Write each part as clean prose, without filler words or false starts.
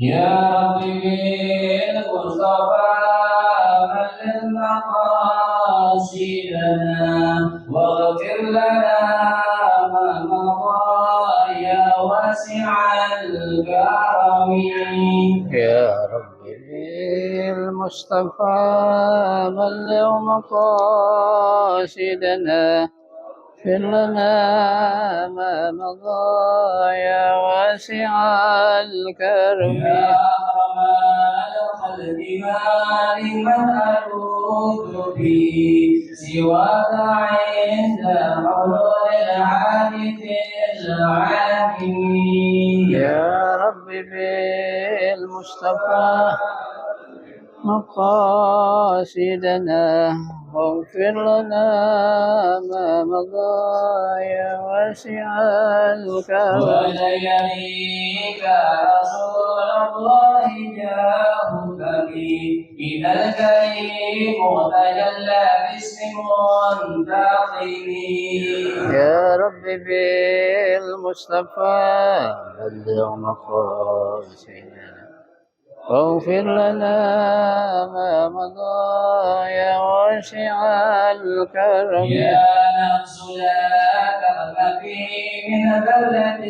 يا رب بالمصطفى بلغ مقاصدنا واغفر لنا ما مضى يا واسع الكرم. يا رب بالمصطفى بلغ مقاصدنا اغفر لنا ما مضى يا واسع الكرم. يا أكرم الخلق ما لمن ألوذ به سواك عند حلول الحادث العالمين. يا رب بالمصطفى مقاصدنا واغفر لنا ما مضى يا واسع الكرم. وليليك رسول الله جاءك به إذا الكريم تجلى باسم منتقم. يا رب بالمصطفى بلغ مقاصدنا واغفر لنا ما مضى يا واسع الكرم. يا نفس لا تخفي من بلد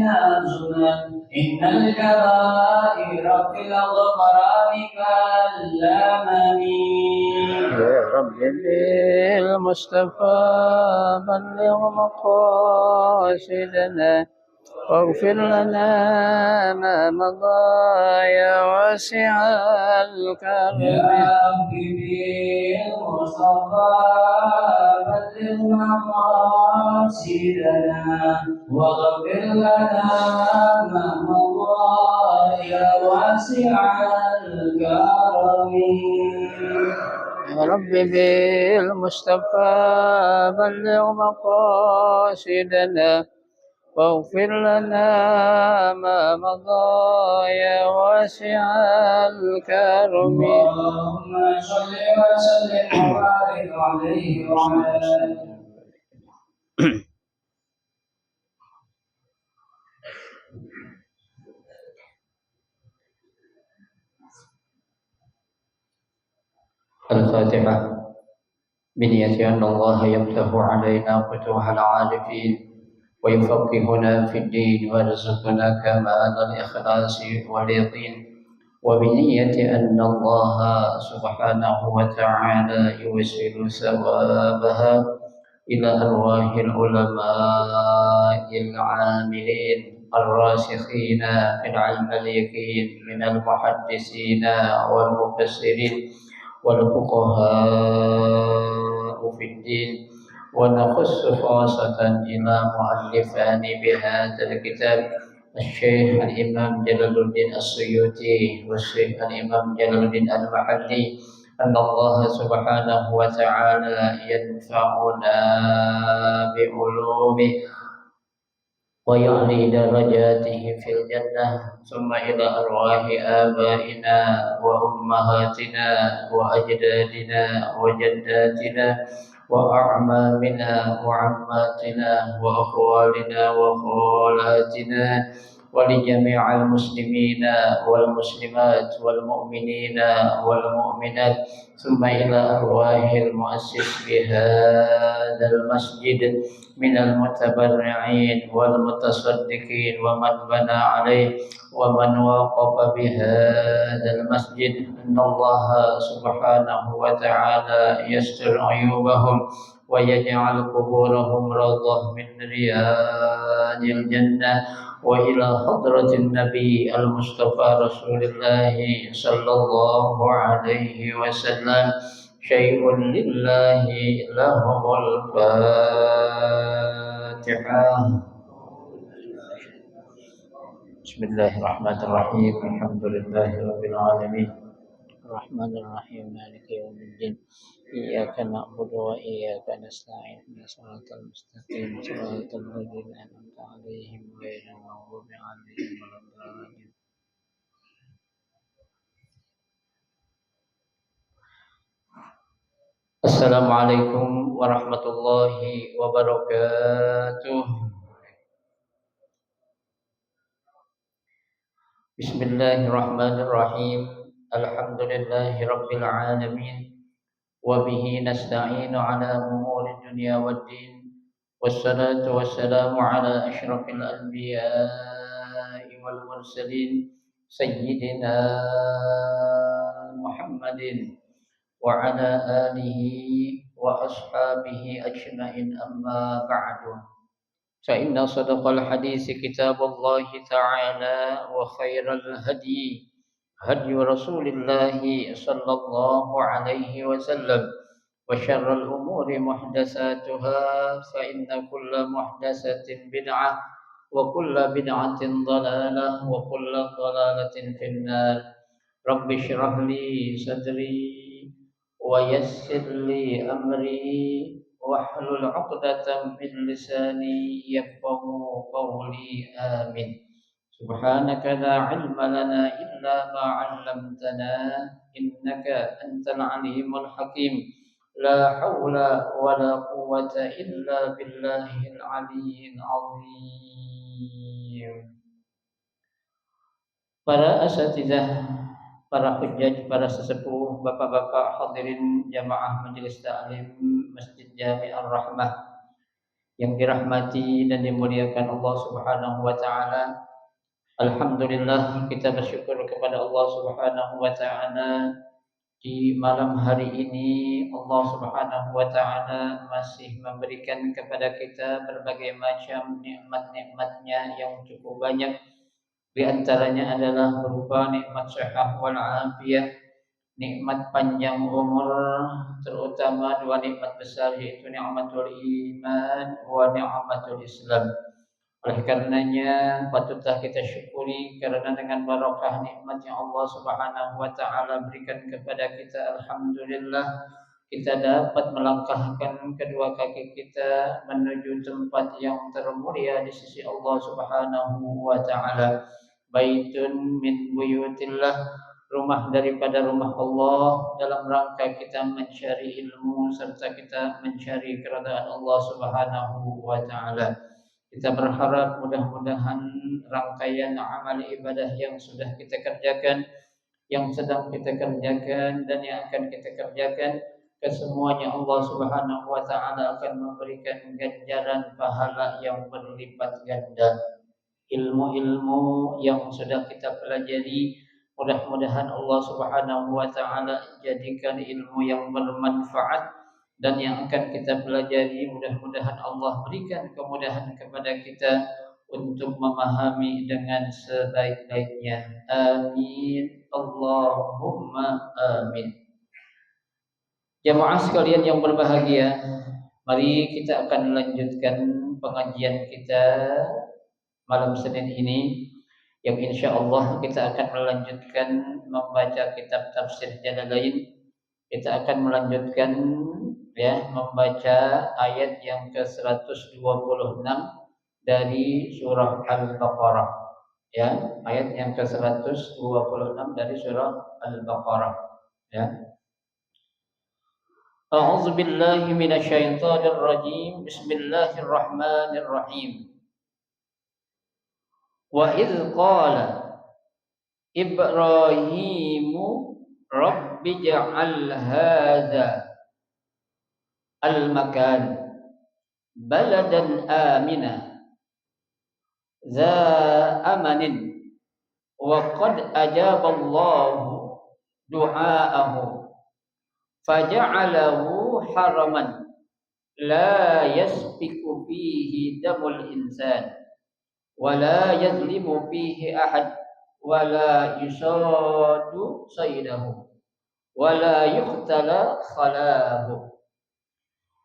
نازلا إن الكبائر في الأغفران كالأمم. يا رب بالمصطفى بلغ مقاصدنا واغفر لنا ما مضى يا واسع الكرم. يا رب بالمصطفى بلغ مقاصدنا واغفر لنا ما مضى يا واسع الكرم. يا رب بالمصطفى بلغ مقاصدنا واغفر لنا ما مضى يا واسع الكرم. اللهم صل وسلم وبارك عليه وعلى آله. الفاتحة. بنية أن الله يفتح علينا فتوح العارفين ويفقهنا في الدين ويرزقنا كمال الإخلاص واليقين، وبنية أن الله سبحانه وتعالى يوصل ثوابها إلى أرواح العلماء العاملين الراسخين في العلم اليقين من المحدثين والمفسرين والفقهاء في الدين، ونخص خاصة إلى مؤلفان بهذا الكتاب الشيخ الإمام جلال الدين السيوطي والشيخ الإمام جلال الدين المحلي، أن الله سبحانه وتعالى ينفعنا بعلومه ويعلي درجاته في الجنة، ثم إلى أرواح آبائنا وأمهاتنا وأجدادنا وجداتنا وأعمامنا وعماتنا وأخوالنا وخالاتنا ولجميع المسلمين والمسلمات والمؤمنين والمؤمنات، ثم إلى أرواح المؤسس بهذا المسجد من المتبرعين والمتصدقين ومن بنى عليه ومن وقف بهذا المسجد، أن الله سبحانه وتعالى يستر عيوبهم ويجعل قبورهم روضة من رياض الجنة، وإلى حضرة النبي المصطفى رسول الله صلى الله عليه وسلم شيء لله لهم الفاتحة. بسم الله الرحمن الرحيم. الحمد لله رب العالمين الرحمن الرحيم مالك يوم الدين إياك نعبد وإياك نستعين اهدنا الصراط المستقيم صراط الذين أنعمت عليهم غير المغضوب عليهم ولا الضالين. Assalamualaikum warahmatullahi wabarakatuh. Bismillahirrahmanirrahim. Alhamdulillahirabbil alamin. Wa bihi nasta'inu ala umuri dunya waddin. Wassalatu wassalamu ala asyrafil anbiya'i wal mursalin sayyidina Muhammadin wa ala alihi wa ashabihi ajma'in amma ba'du. فإن صدق الحديث كتاب الله تعالى وخير الهدي هدي رسول الله صلى الله عليه وسلم وشر الأمور محدثاتها فإن كل محدثة بدعة وكل بدعة ضلالة وكل ضلالة في النار رب اشرح لي صدري ويسر لي أمري واحلل عقدة من لساني يفقه قولي آمين. سبحانك لا علم لنا إلا ما علمتنا إنك أنت العليم الحكيم. لا حول ولا قوة إلا بالله العلي العظيم. Para asatidzah, para hujjaj, para sesepuh, bapak-bapak hadirin jamaah majelis taklim Masjid Jami' Ar-Rahmah yang dirahmati dan dimuliakan Allah Subhanahu wa taala. Alhamdulillah, kita bersyukur kepada Allah Subhanahu wa taala di malam hari ini Allah Subhanahu wa taala masih memberikan kepada kita berbagai macam nikmat-nikmatnya yang cukup banyak. Di antaranya adalah berupa nikmat sehat wal afiyah, nikmat panjang umur, terutama dua nikmat besar yaitu nikmatul iman wa nikmatul Islam. Oleh karenanya patutlah kita syukuri karena dengan barakah nikmat yang Allah Subhanahu wa taala berikan kepada kita, alhamdulillah kita dapat melangkahkan kedua kaki kita menuju tempat yang termulia di sisi Allah Subhanahu wa taala. Baitun min buyutillah, rumah daripada rumah Allah, dalam rangka kita mencari ilmu serta kita mencari keridhaan Allah Subhanahu wa taala. Kita berharap mudah-mudahan rangkaian amal ibadah yang sudah kita kerjakan, yang sedang kita kerjakan dan yang akan kita kerjakan, kesemuanya Allah Subhanahu wa taala akan memberikan ganjaran pahala yang berlipat ganda. Ilmu-ilmu yang sudah kita pelajari, mudah-mudahan Allah Subhanahu wa taala jadikan ilmu yang bermanfaat, dan yang akan kita pelajari mudah-mudahan Allah berikan kemudahan kepada kita untuk memahami dengan sebaik-baiknya. Amin. Allahumma amin. Jamaah sekalian yang berbahagia, mari kita akan melanjutkan pengajian kita malam Senin ini, yang insya Allah kita akan melanjutkan membaca kitab tafsir Jalalain. Kita akan melanjutkan membaca ayat yang ke-126 dari surah Al-Baqarah. Ayat yang ke-126 dari surah Al-Baqarah. A'udzu billahi minasyaitonir rajim. Bismillahirrahmanirrahim. Wa idz qala Ibrahimu rabbi ja'al hadza al-makan baladan amina za amanin wa qad ajaba Allahu du'aahu faja'alahu haraman la yasbiqu fihi damul insan wala yazlimu fihi ahad wala yusadu sayyidahu wala yuqtala khalahu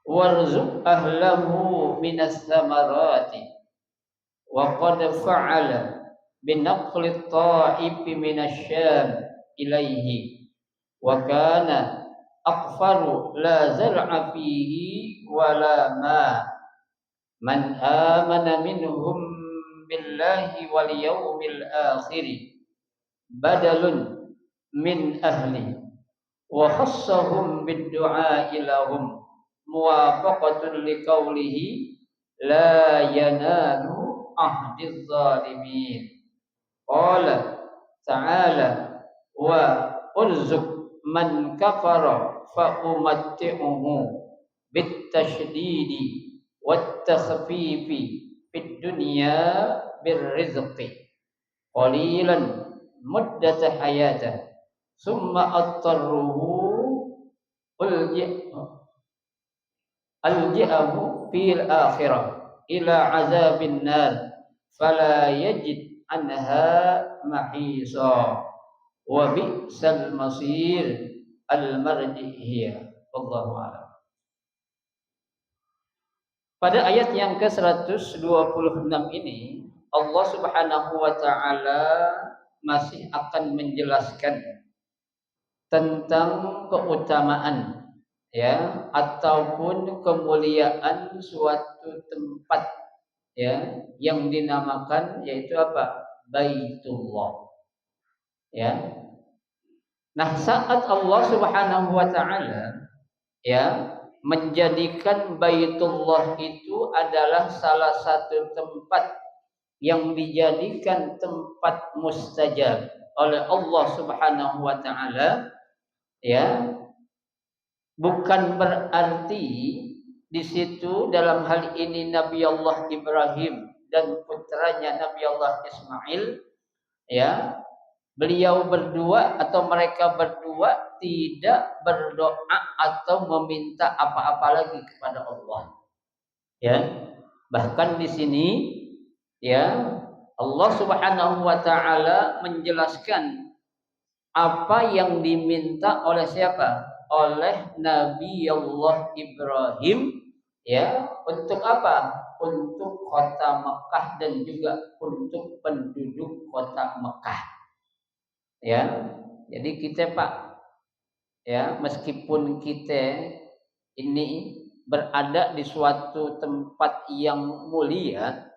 warzuq ahlahu minas samarati wa qad fa'ala binaqli at-ta'ifi minasy syam ilaihi wa kana aqfaru la zar'a fihi wala ma man amana minhum billahi wal yawmil akhir badalun min ahli wa khassahum bid-du'a ilahum muwafaqatun liqaulihi la yanalu ahdiz zalimin. Qala ta'ala wa urzuq man kafara fa umatti'uhu bit tashdidi wat takhfifi fid dunya bir rizqi qalilan muddat hayatah summa attarruhu alji'ahu fil akhirah ila azabin nar fala yajid anha mahisa wa bi'sal masir al marji'iyah wallahu a'lam. Pada ayat yang ke-126 ini Allah Subhanahu wa taala masih akan menjelaskan tentang keutamaan ya ataupun kemuliaan suatu tempat ya yang dinamakan yaitu apa? Baitullah. Ya. Nah, saat Allah Subhanahu wa taala ya menjadikan Baitullah itu adalah salah satu tempat yang dijadikan tempat mustajab oleh Allah Subhanahu wa taala ya, bukan berarti di situ dalam hal ini Nabi Allah Ibrahim dan putranya Nabi Allah Ismail ya, beliau berdua atau mereka berdua tidak berdoa atau meminta apa-apa lagi kepada Allah. Ya. Bahkan di sini ya Allah Subhanahu wa taala menjelaskan apa yang diminta oleh siapa? Oleh Nabi Allah Ibrahim ya, untuk apa? Untuk kota Mekah dan juga untuk penduduk kota Mekah. Ya. Jadi kita Pak ya, meskipun kita ini berada di suatu tempat yang mulia,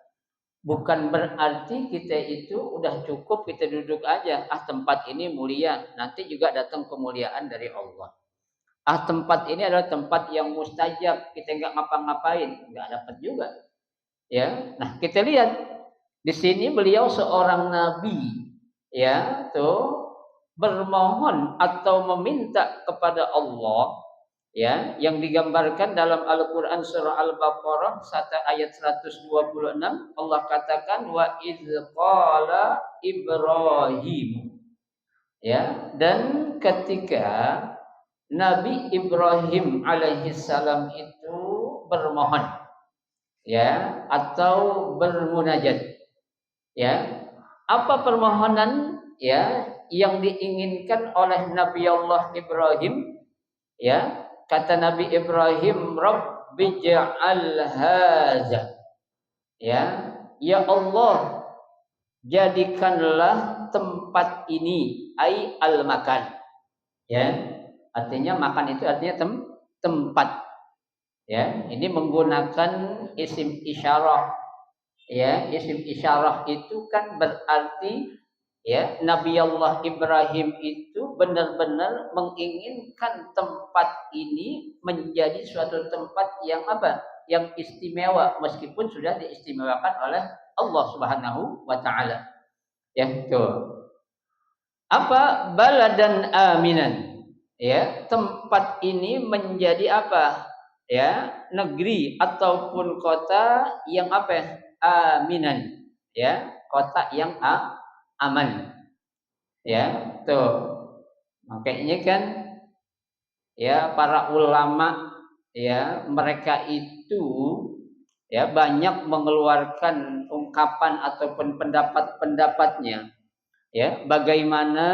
bukan berarti kita itu udah cukup kita duduk aja. Tempat ini mulia, nanti juga datang kemuliaan dari Allah. Tempat ini adalah tempat yang mustajab, kita nggak ngapa-ngapain, nggak dapat juga. Ya, nah kita lihat di sini beliau seorang nabi, ya, tuh bermohon atau meminta kepada Allah, ya, yang digambarkan dalam Al-Qur'an surah Al-Baqarah ayat 126 Allah katakan wa idz qala Ibrahim. Ya, dan ketika Nabi Ibrahim alaihi salam itu bermohon ya atau bermunajat. Ya. Apa permohonan ya yang diinginkan oleh Nabi Allah Ibrahim? Ya, kata Nabi Ibrahim, Rabbi ja'al hadza. Ya Allah, jadikanlah tempat ini ai al-makan. Ya. Artinya makan itu artinya tempat. Ya, ini menggunakan isim isyarah. Ya, isim isyarah itu kan berarti ya Nabi Allah Ibrahim itu benar-benar menginginkan tempat ini menjadi suatu tempat yang apa? Yang istimewa meskipun sudah diistimewakan oleh Allah Subhanahu wa taala. Ya, itu. Apa? Baladan aminan. Ya, tempat ini menjadi apa? Ya, negeri ataupun kota yang apa ya? Aminan. Ya, kota yang aman. Ya, tuh. Makanya kan ya para ulama ya mereka itu ya banyak mengeluarkan ungkapan ataupun pendapat-pendapatnya ya bagaimana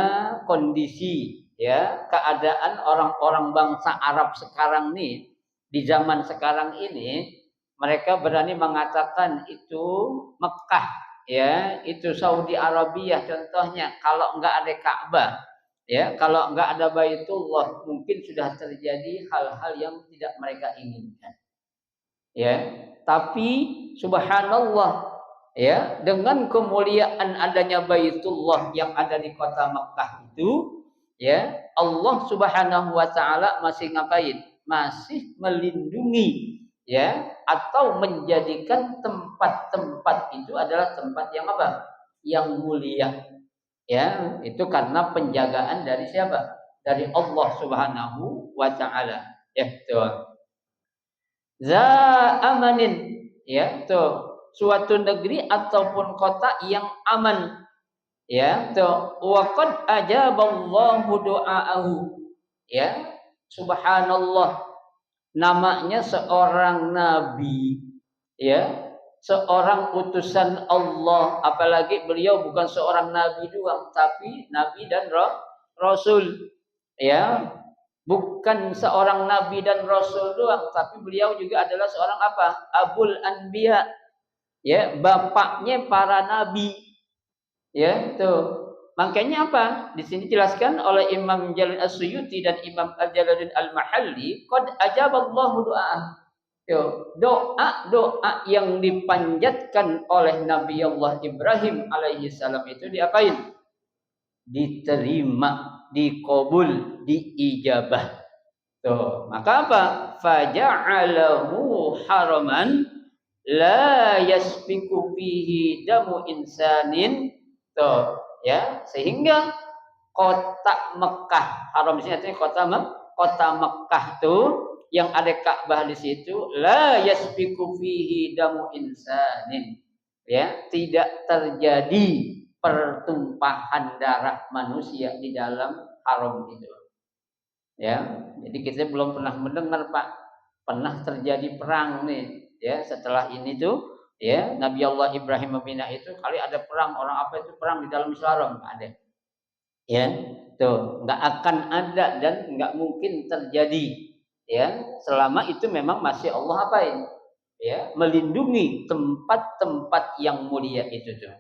kondisi ya keadaan orang-orang bangsa Arab sekarang nih di zaman sekarang ini mereka berani mengatakan itu Mekah ya itu Saudi Arabia contohnya kalau enggak ada Ka'bah ya kalau enggak ada Baitullah mungkin sudah terjadi hal-hal yang tidak mereka inginkan ya tapi subhanallah ya dengan kemuliaan adanya Baitullah yang ada di kota Makkah itu ya Allah Subhanahu wa taala masih ngapain masih melindungi ya atau menjadikan tempat-tempat itu adalah tempat yang apa yang mulia Ya, itu karena penjagaan dari siapa? Dari Allah Subhanahu wa taala. Ya, tuh. Za amanin, ya, tuh. Suatu negeri ataupun kota yang aman. Ya, tuh. Wa qad ajaballahu du'aahu. Ya, subhanallah, namanya seorang nabi, ya, seorang utusan Allah, apalagi beliau bukan seorang nabi doang tapi nabi dan rasul, ya, bukan seorang nabi dan rasul doang tapi beliau juga adalah seorang apa, abul anbiya, ya, bapaknya para nabi. Ya, tuh. Makanya apa? Di sini dijelaskan oleh Imam Jalal As-Suyuti dan Imam Al-Jalaluddin Al-Mahalli, qad ajaballahu du'a. Yo, doa yang dipanjatkan oleh Nabi Allah Ibrahim alaihi salam itu diapain? Diterima, dikabul, diijabah. Tuh, maka apa? Faja'alahu haraman la yasbiku fihi damu insanin. Tuh, ya, sehingga kota Mekah, haram di sini artinya kota Mekah tuh yang ada Ka'bah di situ, la yasbiku fihi damu insanin. Ya, tidak terjadi pertumpahan darah manusia di dalam haram itu. Ya, jadi kita belum pernah mendengar, Pak, pernah terjadi perang nih, ya, setelah ini tuh, ya, Nabi Allah Ibrahim membina itu, kali ada perang, orang apa itu perang di dalam Islam, nggak ada. Ya, tuh, nggak akan ada dan nggak mungkin terjadi, ya, selama itu memang masih Allah apain? Ya, melindungi tempat-tempat yang mulia itu tuh.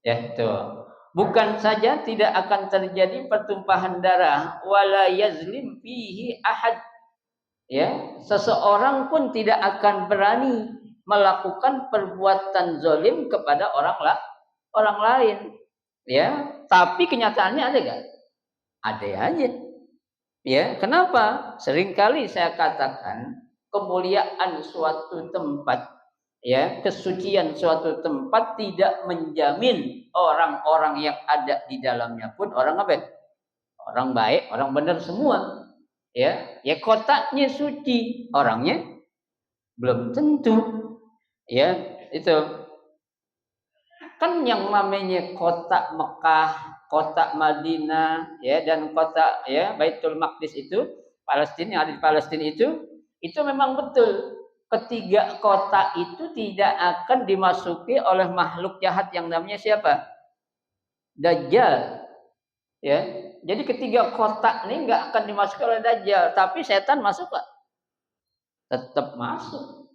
Ya, tuh. Bukan saja tidak akan terjadi pertumpahan darah, wala yazlim fihi ahad. Ya, seseorang pun tidak akan berani melakukan perbuatan zalim kepada orang lain. Ya, tapi kenyataannya ada enggak? Ada aja. Ya, kenapa? Seringkali saya katakan kemuliaan suatu tempat, ya, kesucian suatu tempat tidak menjamin orang-orang yang ada di dalamnya pun orang apa? Orang baik, orang benar semua. Ya, ya, kotanya suci, orangnya belum tentu. Ya, itu kan yang namanya kota Mekah, kota Madinah, ya, dan kota, ya, Baitul Maqdis itu, Palestina, yang ada di Palestina itu memang betul. Ketiga kota itu tidak akan dimasuki oleh makhluk jahat yang namanya siapa? Dajjal. Ya, jadi ketiga kota ini nggak akan dimasuki oleh Dajjal, tapi setan masuk nggak? Tetap masuk.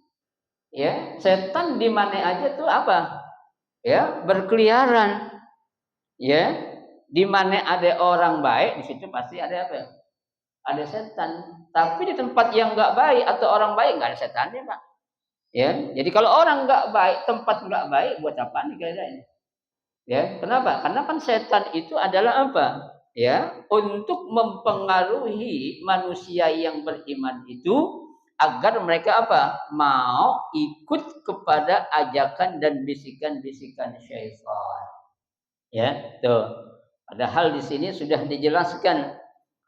Ya, setan di mana aja tuh apa? Ya, berkeliaran. Ya, di mana ada orang baik, di situ pasti ada apa? Ada setan. Tapi di tempat yang nggak baik atau orang baik nggak ada setannya, Pak. Ya, jadi kalau orang nggak baik, tempat nggak baik, buat apa nih kira-kira? Ya, kenapa? Karena kan setan itu adalah apa? Ya, untuk mempengaruhi manusia yang beriman itu agar mereka apa? Mau ikut kepada ajakan dan bisikan-bisikan syaitan. Ya, tuh. Padahal di sini sudah dijelaskan,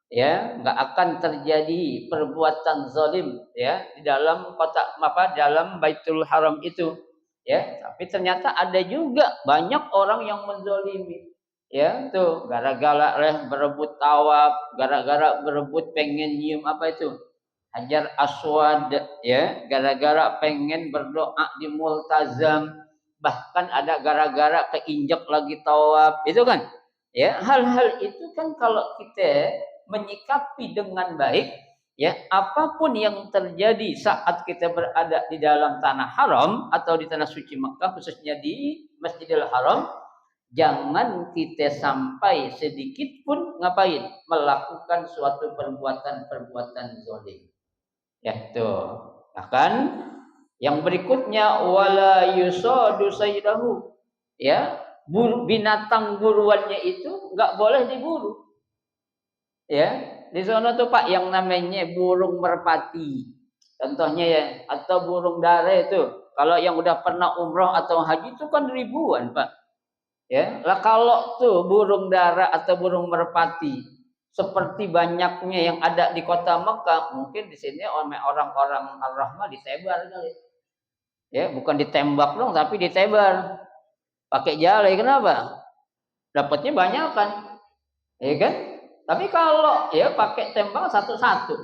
ya, nggak akan terjadi perbuatan zalim, ya, di dalam kota apa, dalam Baitul Haram itu, ya, tapi ternyata ada juga banyak orang yang menzalimi, ya, tuh, gara-gara berebut tawaf, gara-gara berebut pengen nyium apa itu, Hajar Aswad, ya, gara-gara pengen berdoa di Multazam, bahkan ada gara-gara keinjak lagi tawaf, itu kan, ya, hal-hal itu kan kalau kita menyikapi dengan baik, ya, apapun yang terjadi saat kita berada di dalam tanah haram atau di tanah suci Mekah, khususnya di Masjidil Haram, jangan kita sampai sedikit pun ngapain? Melakukan suatu perbuatan-perbuatan zalim. Ya, tuh. Bahkan yang berikutnya wala yusadu sayyidahu. Ya, binatang buruannya itu nggak boleh diburu. Ya, di sana tuh Pak yang namanya burung merpati. Contohnya ya, atau burung dara itu. Kalau yang udah pernah umroh atau haji itu kan ribuan, Pak. Ya, lah kalau tuh burung dara atau burung merpati seperti banyaknya yang ada di kota Mekah, mungkin di sini orang-orang Ar-Rahmah ditebar kali. Ya, bukan ditembak dong, tapi ditebar. Pakai jale, kenapa? Dapatnya banyak kan? Ya kan? Tapi kalau ya pakai tembak satu-satu.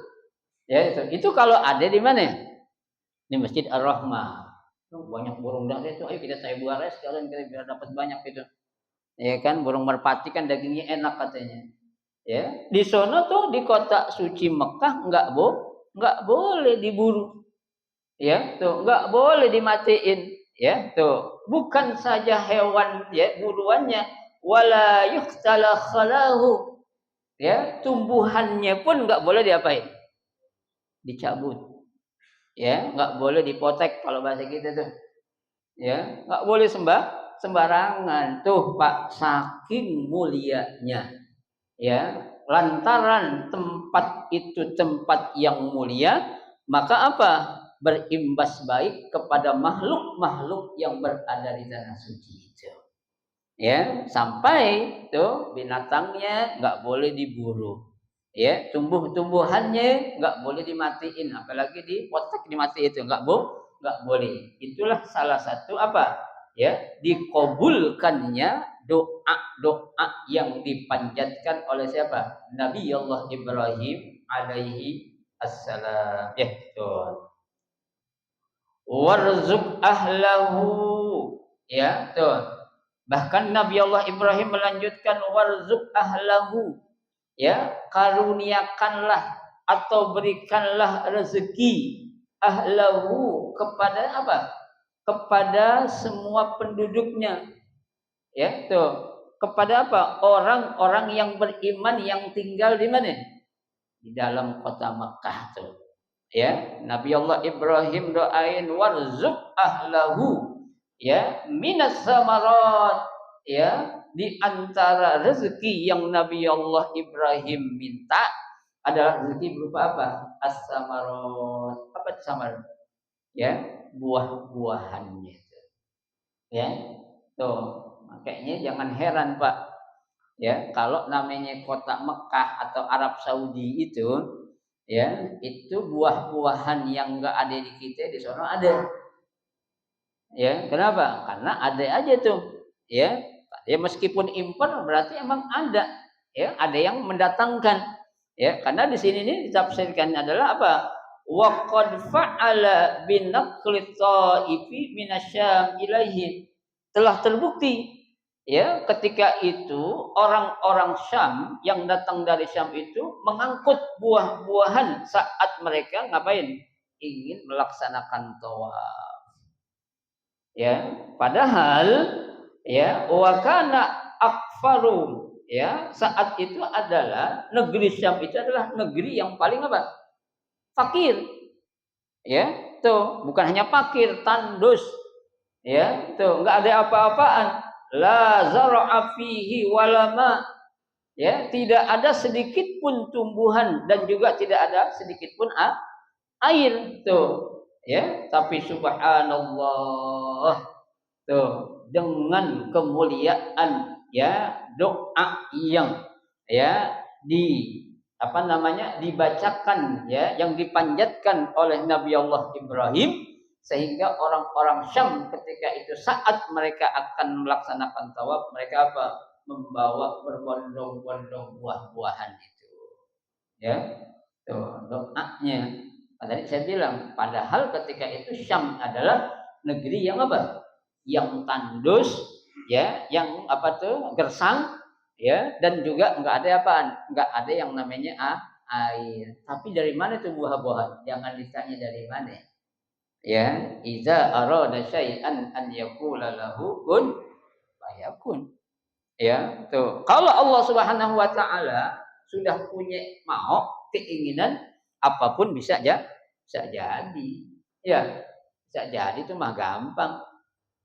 Ya itu kalau ada di mana? Di Masjid Ar-Rahmah. Banyak burung dara itu, ayo kita sebar sekalian kita biar dapat banyak itu. Ya kan, burung merpati kan dagingnya enak katanya. Ya, di sono tuh di kota suci Mekah nggak boleh diburu. Ya, tuh nggak boleh dimatiin. Ya, tuh bukan saja hewan ya buruannya, wala yuqtala khalahu. Ya, tumbuhannya pun nggak boleh diapain? Dicabut. Ya, nggak boleh dipotek kalau bahasa kita tuh. Ya, nggak boleh sembarangan. Tuh Pak, saking mulianya. Ya, lantaran tempat itu tempat yang mulia, maka apa? Berimbas baik kepada makhluk-makhluk yang berada di tanah suci itu. Ya, sampai tuh binatangnya nggak boleh diburu. Ya, tumbuh-tumbuhannya nggak boleh dimatiin, apalagi dipotek dimati itu nggak boleh. Itulah salah satu apa? Ya, dikabulkannya doa-doa yang dipanjatkan oleh siapa? Nabi Allah Ibrahim alaihi assalam. Ya, tuh. Warzuq ahlahu. Ya, tuh. Bahkan Nabi Allah Ibrahim melanjutkan warzuq ahlahu. Ya, karuniakanlah atau berikanlah rezeki ahlahu kepada apa? Kepada semua penduduknya. Ya, tuh. Kepada apa? Orang-orang yang beriman yang tinggal di mana? Di dalam kota Makkah tuh. Ya, Nabi Allah Ibrahim doain warzuq ahlahu ya minas samarat, ya di antara rezeki yang Nabi Allah Ibrahim minta adalah rezeki berupa apa? As-samarat. Apa itu samarat? Ya, buah-buahannya. Ya. Tuh, makanya jangan heran Pak. Ya, kalau namanya kota Mekah atau Arab Saudi itu ya, itu buah-buahan yang enggak ada di kita di sana ada. Ya, kenapa? Karena ada aja tuh. Ya. Ya meskipun impor berarti emang ada. Ya, ada yang mendatangkan. Ya, karena di sini nih ditafsirkan adalah apa? Wa qad fa'ala binaqli ta'ifi minasyam ilaihi. Telah terbukti ya ketika itu orang-orang Syam yang datang dari Syam itu mengangkut buah-buahan saat mereka ngapain? Ingin melaksanakan tawaf. Ya, padahal ya wakana akfaru ya saat itu adalah negeri Syam itu adalah negeri yang paling apa? Fakir. Ya, tuh bukan hanya fakir, tandus. Ya, tuh enggak ada apa-apaan. La zar'a fihi walama. Ya, tidak ada sedikit pun tumbuhan dan juga tidak ada sedikit pun air tuh. Ya, tapi subhanallah tuh dengan kemuliaan ya doa yang ya di apa namanya dibacakan ya yang dipanjatkan oleh Nabi Allah Ibrahim sehingga orang-orang Syam ketika itu saat mereka akan melaksanakan tawaf mereka apa membawa berbondong-bondong buah-buahan itu ya tuh doanya. Tadi saya bilang padahal ketika itu Syam adalah negeri yang apa yang tandus ya yang apa tuh gersang ya dan juga enggak ada apaan enggak ada yang namanya air tapi dari mana tuh buah-buahan jangan ditanya dari mana ya iza arada syai'an an yaqula lahu kun fayakun ya tuh kalau Allah Subhanahu wa taala sudah punya mau keinginan apapun bisa jadi ya bisa jadi itu mah gampang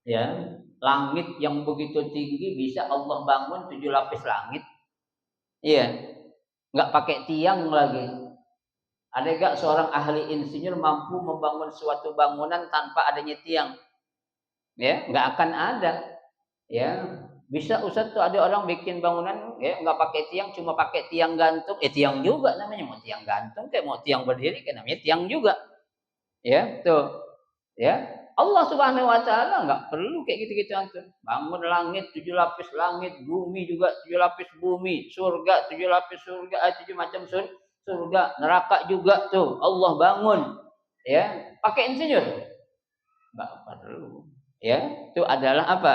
ya langit yang begitu tinggi bisa Allah bangun 7 lapis langit iya nggak pakai tiang lagi ada gak seorang ahli insinyur mampu membangun suatu bangunan tanpa adanya tiang ya nggak akan ada ya Bisa Ustaz tuh ada orang bikin bangunan ya nggak pakai tiang, cuma pakai tiang gantung. Tiang juga namanya, mau tiang gantung kayak mau tiang berdiri kayak namanya tiang juga. Ya, tuh. Ya. Allah Subhanahu wa taala nggak perlu kayak gitu-gitu antum. Bangun langit 7 lapis langit, bumi juga 7 lapis bumi, surga 7 lapis surga, 7 macam surga, neraka juga tuh Allah bangun. Ya, pakai insinyur. Nggak perlu. Ya, itu adalah apa?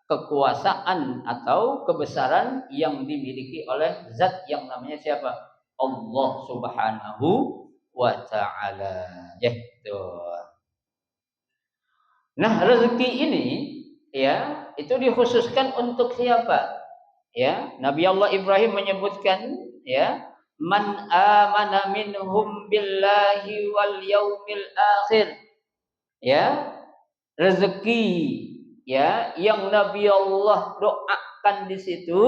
Kekuasaan atau kebesaran yang dimiliki oleh zat yang namanya siapa? Allah Subhanahu wa taala. Ya, itu. Nah, rezeki ini ya, itu dikhususkan untuk siapa? Ya, Nabi Allah Ibrahim menyebutkan ya, man amana minhum billahi wal yaumil akhir. Ya, rezeki ya yang Nabi Allah doakan di situ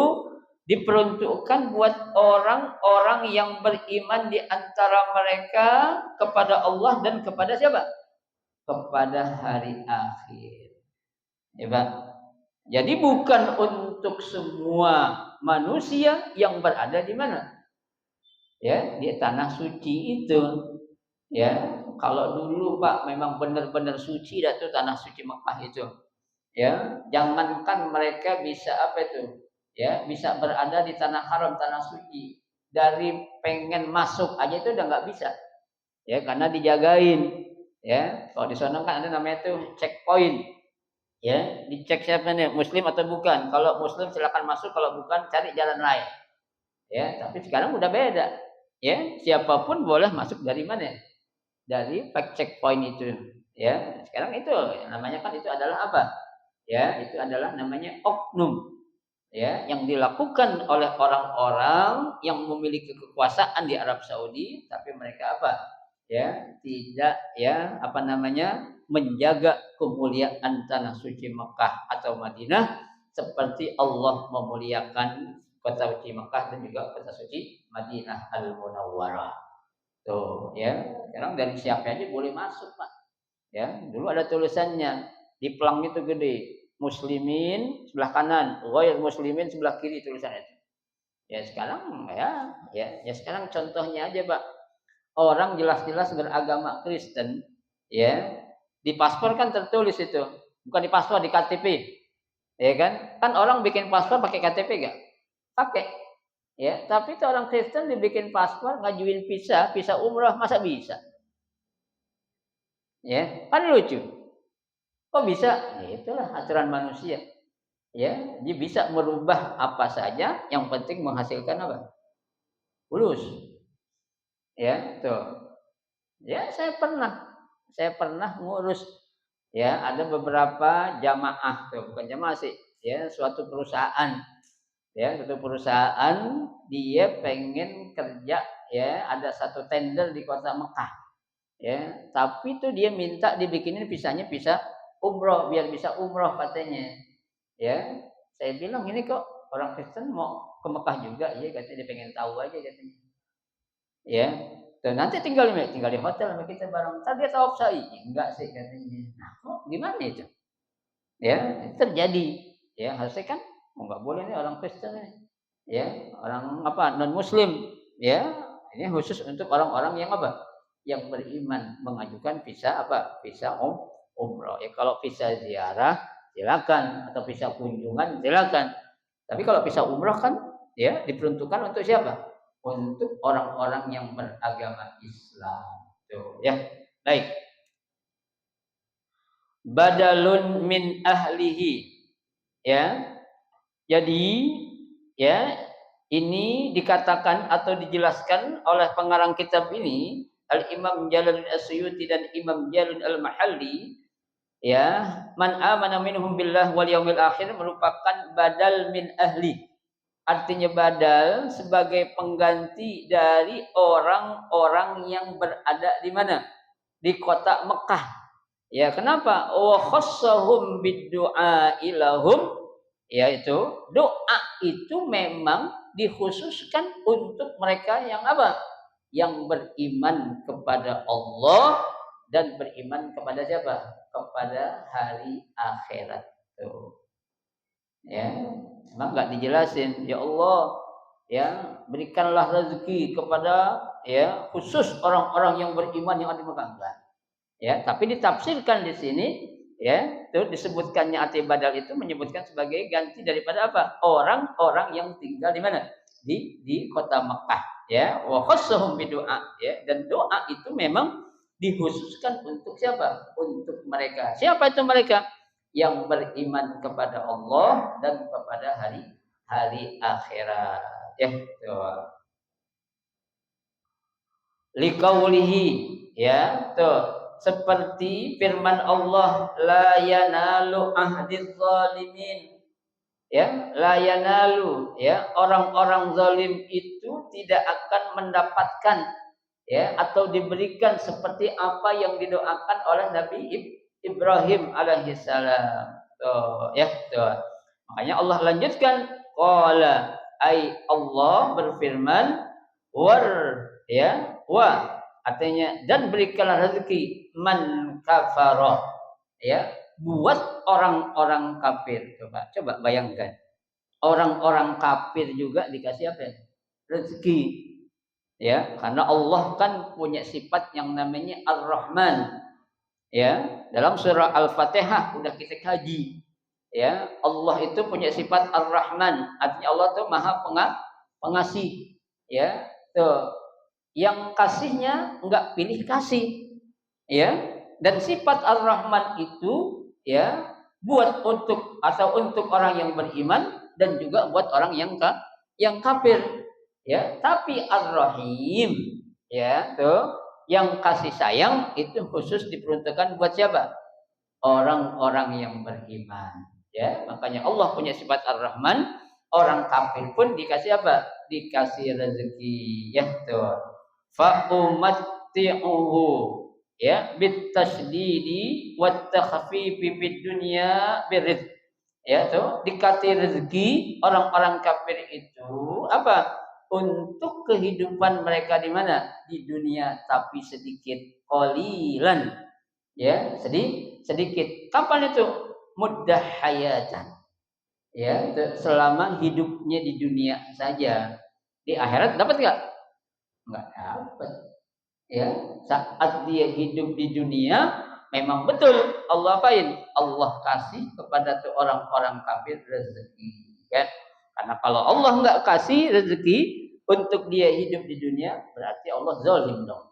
diperuntukkan buat orang-orang yang beriman di antara mereka kepada Allah dan kepada siapa? Kepada hari akhir. Ya, Pak. Jadi bukan untuk semua manusia yang berada di mana? Ya, di tanah suci itu. Ya, kalau dulu Pak memang benar-benar suci dah tuh tanah suci Mekah itu. Ya, jangankan mereka bisa apa itu? Ya, bisa berada di tanah haram, tanah suci. Dari pengen masuk aja itu udah nggak bisa. Ya, karena dijagain. Ya, kalau di sana kan ada namanya tuh checkpoint. Ya, dicek siapa nih, muslim atau bukan. Kalau muslim silakan masuk, kalau bukan cari jalan lain. Ya, tapi sekarang udah beda. Ya, siapapun boleh masuk dari mana? Dari checkpoint itu. Ya, sekarang itu namanya kan itu adalah apa? Ya, itu adalah namanya oknum. Ya, yang dilakukan oleh orang-orang yang memiliki kekuasaan di Arab Saudi, tapi mereka apa? Ya, tidak ya, apa namanya? Menjaga kemuliaan tanah suci Mekah atau Madinah seperti Allah memuliakan kota suci Mekah dan juga kota suci Madinah Al-Munawwarah. Tuh, ya. Sekarang dari siapa aja boleh masuk, Pak. Ya, dulu ada tulisannya di pelang itu gede, muslimin sebelah kanan, ghair muslimin sebelah kiri tulisannya itu. Ya sekarang ya sekarang contohnya aja, Pak. Orang jelas-jelas beragama Kristen, ya. Di paspor kan tertulis itu. Bukan di paspor, di KTP. Ya kan? Kan orang bikin paspor pakai KTP enggak? Pakai. Ya, tapi itu orang Kristen dibikin paspor, ngajuin visa umrah masa bisa? Ya, kan lucu. Kok bisa? Ya, itulah aturan manusia. Ya, dia bisa merubah apa saja, yang penting menghasilkan apa? Fulus. Ya, tuh. Ya, saya pernah ngurus ya, ada beberapa jamaah tuh, bukan jamaah sih, ya, suatu perusahaan. Ya, suatu perusahaan dia pengen kerja ya, ada satu tender di kota Mekah. Ya, tapi itu dia minta dibikinin visanya visa umroh biar bisa umroh katanya. Ya, saya bilang ini kok orang Kristen mau ke Mekah juga, ya katanya dia pengen tahu aja katanya. Ya, dan nanti tinggal di hotel sama kita bareng. Ntar dia tawaf sa'i. Enggak sih katanya. Nah, kok gimana itu? Ya, terjadi. Ya, harusnya kan enggak boleh nih orang Kristen nih. Ya, orang apa? Non muslim. Ya, ini khusus untuk orang-orang yang apa? Yang beriman mengajukan visa apa? Visa umroh. Ya, kalau visa ziarah silakan atau visa kunjungan silakan. Tapi kalau visa umroh kan ya diperuntukkan untuk siapa? Untuk orang-orang yang beragama Islam. Tuh, ya. Baik. Badalun min ahlihi. Ya. Jadi ya, ini dikatakan atau dijelaskan oleh pengarang kitab ini Al-Imam Jalaluddin As-Suyuti dan Imam Jalal Al-Mahalli, ya, man amana minhum billah wal yaumil akhir merupakan badal min ahli. Artinya badal sebagai pengganti dari orang-orang yang berada di mana? Di kota Mekah. Ya, kenapa? Wa khassahum bid-du'a ilahum, yaitu doa itu memang dikhususkan untuk mereka yang apa? Yang beriman kepada Allah dan beriman kepada siapa? Kepada hari akhirat. Tuh. Ya, memang enggak dijelasin. Ya Allah, ya, berikanlah rezeki kepada ya khusus orang-orang yang beriman yang ada di Mekah. Enggak. Ya, tapi ditafsirkan di sini ya, itu disebutkannya ati badal itu menyebutkan sebagai ganti daripada apa? Orang-orang yang tinggal di mana? Di kota Mekah, ya. Wa khassahum bidu'a, ya. Dan doa itu memang dikhususkan untuk siapa? Untuk mereka. Siapa itu mereka? Yang beriman kepada Allah dan kepada hari akhirat. Ya, tuh. Liqaulihi, ya, tuh. Seperti firman Allah, la yanalu ahdiz zalimin. Ya, la yanalu, ya, orang-orang zalim itu tidak akan mendapatkan ya atau diberikan seperti apa yang didoakan oleh Nabi Ibrahim alaihissalam. Tuh, ya, tuh. Makanya Allah lanjutkan, qala, ai Allah berfirman, war, ya, wa, artinya dan berikanlah rezeki man kafara, ya, buat orang-orang kafir. Coba bayangkan. Orang-orang kafir juga dikasih apa? Rezeki. Ya, karena Allah kan punya sifat yang namanya Ar-Rahman. Ya, dalam surah Al-Fatihah udah kita kaji. Ya, Allah itu punya sifat Ar-Rahman. Artinya Allah tuh Maha Pengasih. Ya, tuh. Yang kasihnya enggak pilih kasih. Ya, dan sifat Ar-Rahman itu ya buat untuk orang yang beriman dan juga buat orang yang kafir. Ya, tapi Ar-Rahim, ya, tuh, yang kasih sayang itu khusus diperuntukkan buat siapa? Orang-orang yang beriman. Ya, makanya Allah punya sifat Ar-Rahman, orang kafir pun dikasih apa? Dikasih rezeki. Ya, tuh. Fa umatti'uhu, ya, bitasdidi wat takhfifi fid dunya birizq. Ya, tuh, dikasih rezeki orang-orang kafir itu apa? Untuk kehidupan mereka di mana? Di dunia, tapi sedikit, qalilan. Ya, sedikit. Kapan itu? Muddah hayatan. Ya, selama hidupnya di dunia saja. Di akhirat dapat enggak? Enggak dapat. Ya, saat dia hidup di dunia memang betul Allah apain? Allah kasih kepada tuh orang-orang kafir rezeki, ya. Karena kalau Allah enggak kasih rezeki untuk dia hidup di dunia, berarti Allah zalim dong.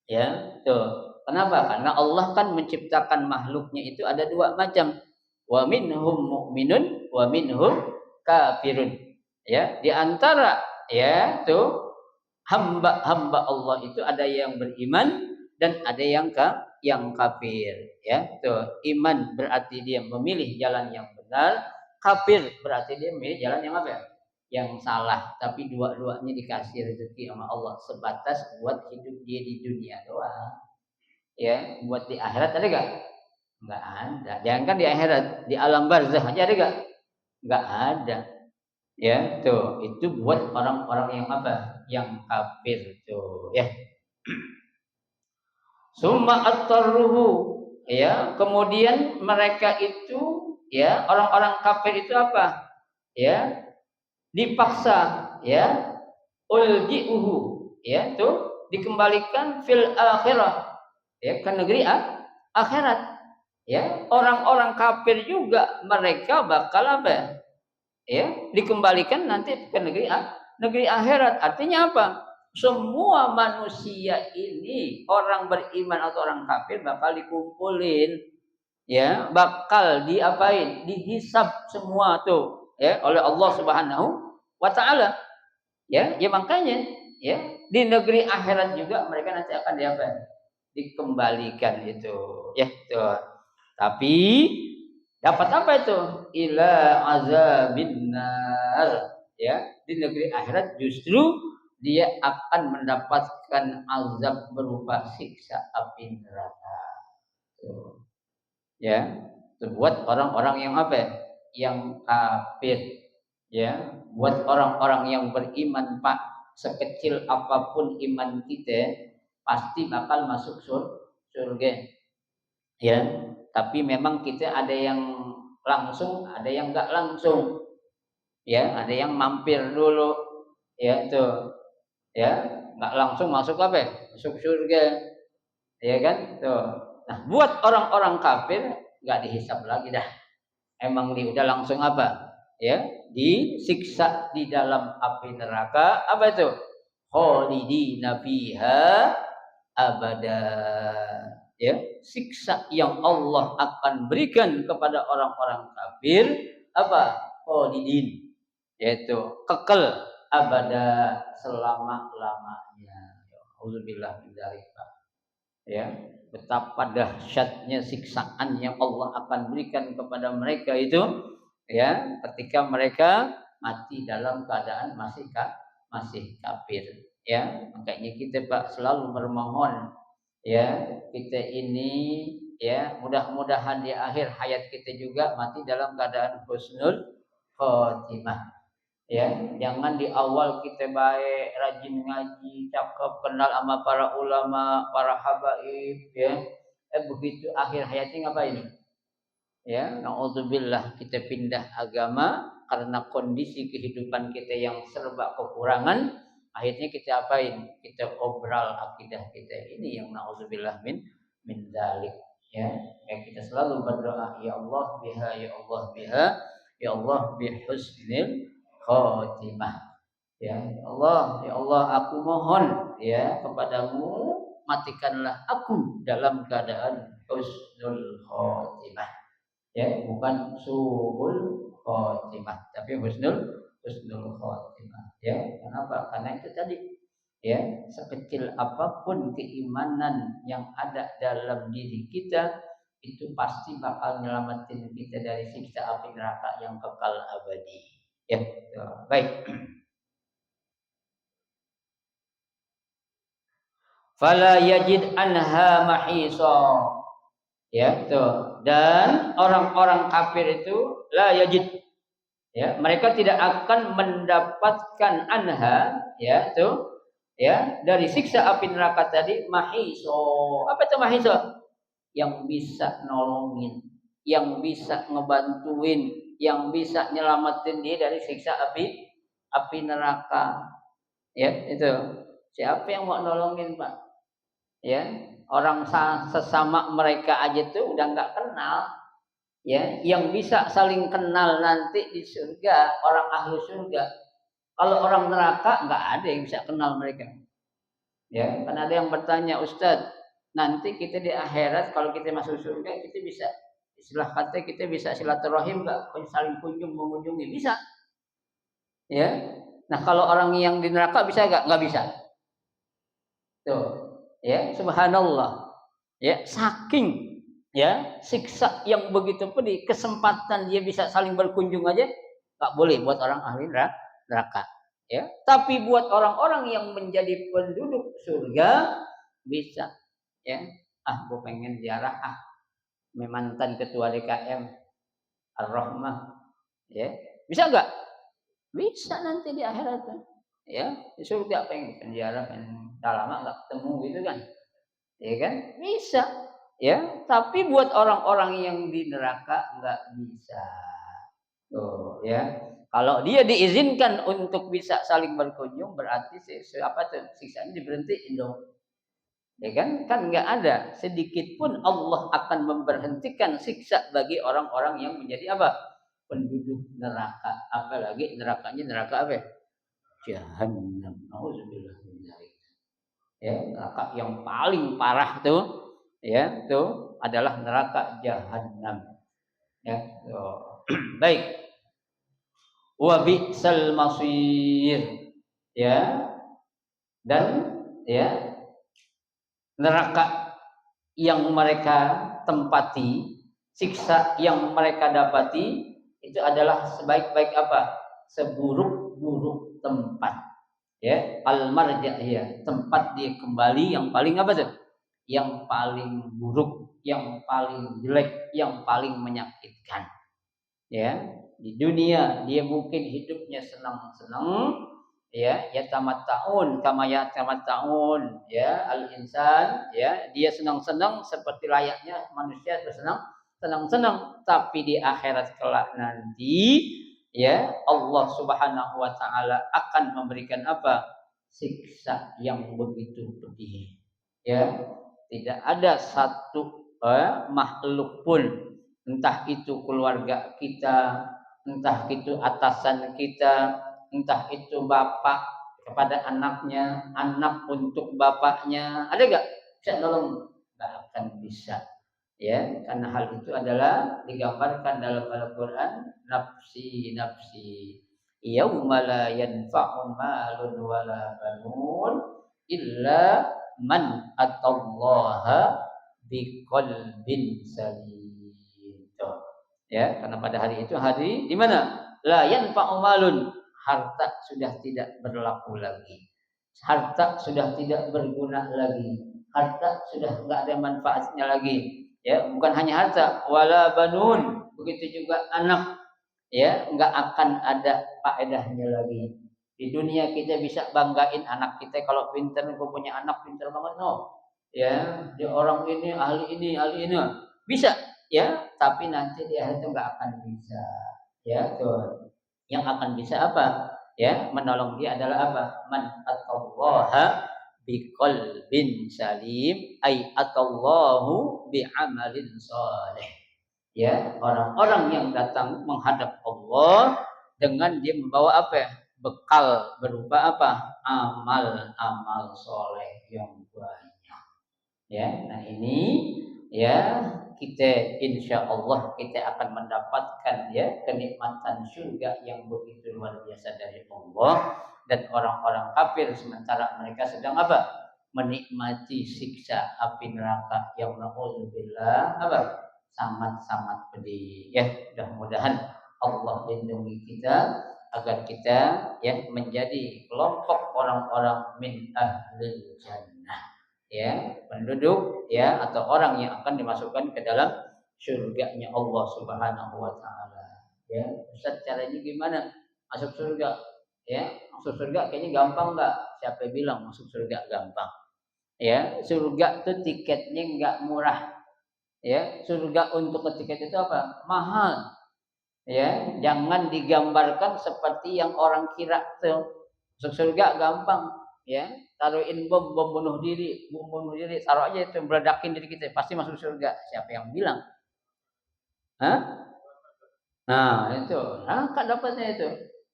Ya, tuh. Kenapa? Karena Allah kan menciptakan makhluknya itu ada dua macam. Wa minhum mu'minun wa minhum kafirun. Ya, di antara ya tuh hamba-hamba Allah itu ada yang beriman dan ada yang kafir, ya. Tuh, iman berarti dia memilih jalan yang benar, kafir berarti dia memilih jalan yang apa? Yang salah. Tapi dua-duanya dikasih rezeki sama Allah sebatas buat hidup dia di dunia doang. Ya, buat di akhirat ada enggak? Enggak ada. Jangan kan di akhirat, di alam barzakh aja ada enggak? Enggak ada. Ya, tuh, itu buat orang-orang yang apa? Yang kafir tuh, ya. Summa at-tarruhu, ya, kemudian mereka itu ya, orang-orang kafir itu apa? Ya, dipaksa, ya, ulji'uhu, ya, tuh, dikembalikan fil akhirah, ya, ke negeri akhirat. Ya, orang-orang kafir juga mereka bakal apa? Ya, dikembalikan nanti ke negeri akhirat. Artinya apa? Semua manusia ini, orang beriman atau orang kafir, bakal dikumpulin, ya, bakal diapain? Dihisab semua tuh, ya, oleh Allah Subhanahu wa taala. Ya, ya, makanya ya di negeri akhirat juga mereka nanti akan diapain? Dikembalikan itu, ya, tuh. Tapi dapat apa itu? Ila azabin nar. Ya, di negeri akhirat justru dia akan mendapatkan azab berupa siksa api neraka. Tuh. Ya, itu buat orang-orang yang apa? Yang kafir. Ya, buat orang-orang yang beriman, Pak, sekecil apapun iman kita pasti bakal masuk surga. Ya, tapi memang kita ada yang langsung, ada yang enggak langsung. Ya, ada yang mampir dulu. Ya, itu. Ya, enggak langsung masuk apa? Ya? Masuk surga. Ya kan? Tuh. Nah, buat orang-orang kafir enggak dihisab lagi dah. Emang dia udah langsung apa? Ya, disiksa di dalam api neraka. Apa itu? Khalidina fiha abada. Ya, siksa yang Allah akan berikan kepada orang-orang kafir apa? Khalidin, yaitu kekal abada selama-lamanya. Auzubillah min dzalik. Ya, betapa dahsyatnya siksaan yang Allah akan berikan kepada mereka itu, ya, ketika mereka mati dalam keadaan masih kafir. Ya, makanya kita Pak selalu bermohon, ya, kita ini, ya, mudah-mudahan di akhir hayat kita juga mati dalam keadaan husnul khotimah. Ya, jangan di awal kita baik, rajin ngaji, cakep, kenal sama para ulama, para habaib, ya. Begitu akhir hayatnya ngapain? Ya, naudzubillah, kita pindah agama karena kondisi kehidupan kita yang serba kekurangan. Akhirnya kita apain? Kita obral akidah kita ini yang naudzubillah min dzalik. Ya, kita selalu berdoa, ya Allah biha, ya Allah biha, ya Allah bihusnil khotimah. Ya Allah, ya Allah, aku mohon ya kepadamu, matikanlah aku dalam keadaan husnul khotimah. Ya, bukan suhul khotimah, tapi husnul khotimah. Ya, kenapa? Karena itu tadi, ya, sekecil apapun keimanan yang ada dalam diri kita, itu pasti bakal nyelamatin kita dari siksa api neraka yang kekal abadi. Ya, baik. Fala yajid anha mahisa. Ya, tuh. Dan orang-orang kafir itu la yajid. Ya, mereka tidak akan mendapatkan anha, ya, tuh. Ya, dari siksa api neraka tadi mahiso. Apa itu mahiso? Yang bisa nolongin, yang bisa ngebantuin, yang bisa nyelamatin dia dari siksa api neraka. Ya, itu. Siapa yang mau nolongin, Pak? Ya, orang sesama mereka aja tuh udah nggak kenal. Ya, yang bisa saling kenal nanti di surga orang ahli surga. Kalau orang neraka nggak ada yang bisa kenal mereka. Ya, kan ada yang bertanya, Ustadz, nanti kita di akhirat kalau kita masuk surga kita bisa, istilah kata, kita bisa silaturahim nggak? Saling kunjung mengunjungi bisa. Ya, nah kalau orang yang di neraka bisa nggak? Nggak bisa. Tuh, ya, subhanallah. Ya, saking, ya, siksa yang begitu pedih, kesempatan dia bisa saling berkunjung aja nggak boleh buat orang ahli neraka. Ya, tapi buat orang-orang yang menjadi penduduk surga bisa. Ya, gue pengen ziarah mantan ketua DKM Ar-Rahmah. Ya, bisa nggak? Bisa nanti di akhirat. Ya, di surga pengen ziarah, udah lama nggak ketemu gitu kan. Ya kan? Bisa. Ya, tapi buat orang-orang yang di neraka nggak bisa. Tuh, ya. Kalau dia diizinkan untuk bisa saling berkunjung, berarti siapa tuh siksanya diberhentiin dong. Ya kan? Kan nggak ada sedikit pun Allah akan memberhentikan siksa bagi orang-orang yang menjadi apa? Penduduk neraka. Apalagi nerakanya neraka apa? Jahannam. Auzubillah min dzalik. Ya, neraka yang paling parah tuh, ya, itu adalah neraka jahanam. Ya, baik. Wa bi'sal masir. Ya, dan ya, neraka yang mereka tempati, siksa yang mereka dapati itu adalah sebaik-baik apa? Seburuk-buruk tempat. Ya, al-marja, ya, tempat dia kembali yang paling apa tuh? Yang paling buruk, yang paling jelek, yang paling menyakitkan. Ya, di dunia dia mungkin hidupnya senang-senang, ya, yatamatta'un kama yatamatta'un, ya, al-insan, ya, dia senang-senang seperti layaknya manusia bersenang senang-senang, tapi di akhirat kelak nanti ya Allah Subhanahu wa taala akan memberikan apa? Siksa yang begitu pedih. Ya, tidak ada satu makhluk pun, entah itu keluarga kita, entah itu atasan kita, entah itu bapak kepada anaknya, anak untuk bapaknya, ada gak? Bisa nolong? Gak akan bisa. Ya, karena hal itu adalah digambarkan dalam Al-Quran, nafsi nafsi yauma la yanfa'u malun wala banun illa man atallaha biqalbin salim. Ya, karena pada hari itu hari di mana la yanfa'u malun, harta sudah tidak berlaku lagi, harta sudah tidak berguna lagi, harta sudah enggak ada manfaatnya lagi. Ya, bukan hanya harta, wala banun, begitu juga anak, ya, enggak akan ada faedahnya lagi. Di dunia kita bisa banggain anak kita kalau pintar, gue punya anak pintar banget, no. Ya, dia orang ini, ahli ini. Bisa, ya, tapi nanti di akhir itu enggak akan bisa. Ya, tuh. Yang akan bisa apa? Ya, menolong dia adalah apa? Man atallaha biqalbin salim, ay atallahu bi'amalin salih. Ya, orang-orang yang datang menghadap Allah dengan dia membawa apa ya? Bekal berupa apa? Amal-amal soleh yang banyak. Ya, nah ini ya kita insya Allah kita akan mendapatkan ya kenikmatan surga yang begitu luar biasa dari Allah, dan orang-orang kafir sementara mereka sedang apa? Menikmati siksa api neraka yang naudzubillah apa? Sangat-sangat pedih. Ya, mudah-mudahan Allah lindungi kita agar kita ya menjadi kelompok orang-orang min ahlil jannah, ya, penduduk ya atau orang yang akan dimasukkan ke dalam surganya Allah Subhanahu wa taala. Ya, Ustaz, caranya gimana masuk surga? Ya, masuk surga kayaknya gampang enggak? Siapa yang bilang masuk surga gampang? Ya, surga itu tiketnya enggak murah. Ya, surga untuk ke tiket itu apa? Mahal. Ya, jangan digambarkan seperti yang orang kira tuh. Masuk surga gampang, ya. Taruhin bom bunuh diri, taruh aja itu meledakin diri kita, pasti masuk surga. Siapa yang bilang? Hah? Nah, itu. Nah, kan dapatnya itu.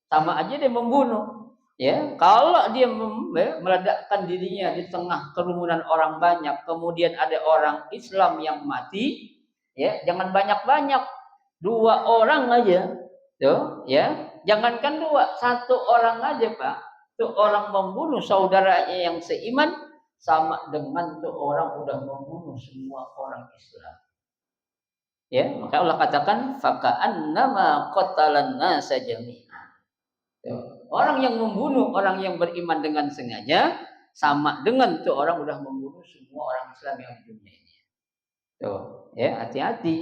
Sama aja dia membunuh. Ya, kalau dia meledakkan dirinya di tengah kerumunan orang banyak, kemudian ada orang Islam yang mati, ya, jangan banyak-banyak. 2 orang aja. Tuh, ya. Jangankan 2, 1 orang aja, Pak. Tuh orang membunuh saudaranya yang seiman sama dengan tuh orang udah membunuh semua orang Islam. Ya, maka Allah katakan faka'annama qatalan nasa jami'an. Orang yang membunuh orang yang beriman dengan sengaja sama dengan tuh orang udah membunuh semua orang Islam yang di dunia ini. Tuh, ya, hati-hati.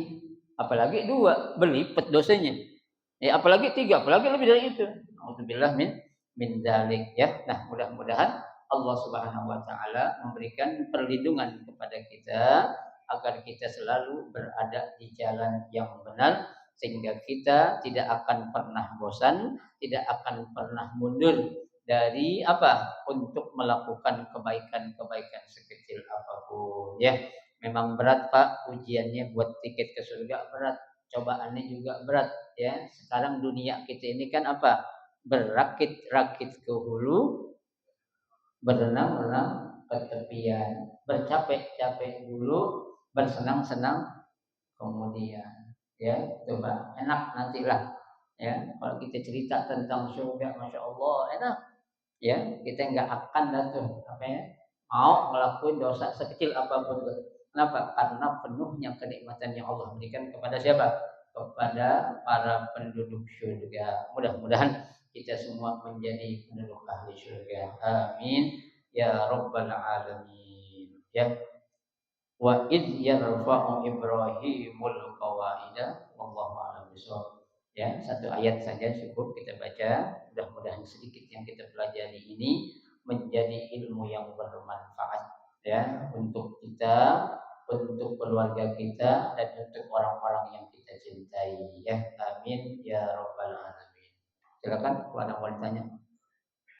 Apalagi 2, berlipat dosanya. Ya, apalagi 3, apalagi lebih dari itu. Auzubillah min dzalik, ya. Nah, mudah-mudahan Allah Subhanahu wa taala memberikan perlindungan kepada kita agar kita selalu berada di jalan yang benar sehingga kita tidak akan pernah bosan, tidak akan pernah mundur dari apa? Untuk melakukan kebaikan-kebaikan sekecil apapun, ya. Memang berat, Pak, ujiannya buat tiket ke surga berat, cobaannya juga berat, ya. Sekarang dunia kita ini kan apa? Berakit-rakit ke hulu, berenang-renang ke tepian, bercapek-capek dulu, bersenang-senang kemudian. Ya, coba enak nantilah. Ya, kalau kita cerita tentang surga, masya Allah enak. Ya, kita nggak akan tuh apa ya, mau ngelakuin dosa sekecil apapun. Kenapa? Karena penuhnya kenikmatan yang Allah berikan kepada siapa? Kepada para penduduk surga. Mudah-mudahan kita semua menjadi penduduk ahli surga. Amin ya rabbal alamin. Ya. Wa id yarfa'u Ibrahimul qawaida wallahu a'lam bishawab. Ya, satu ayat saja cukup kita baca. Mudah-mudahan sedikit yang kita pelajari ini menjadi ilmu yang bermanfaat ya untuk kita untuk keluarga kita dan untuk orang-orang yang kita cintai ya. Amin ya rabbal alamin. Silakan kalau ada mau ditanya.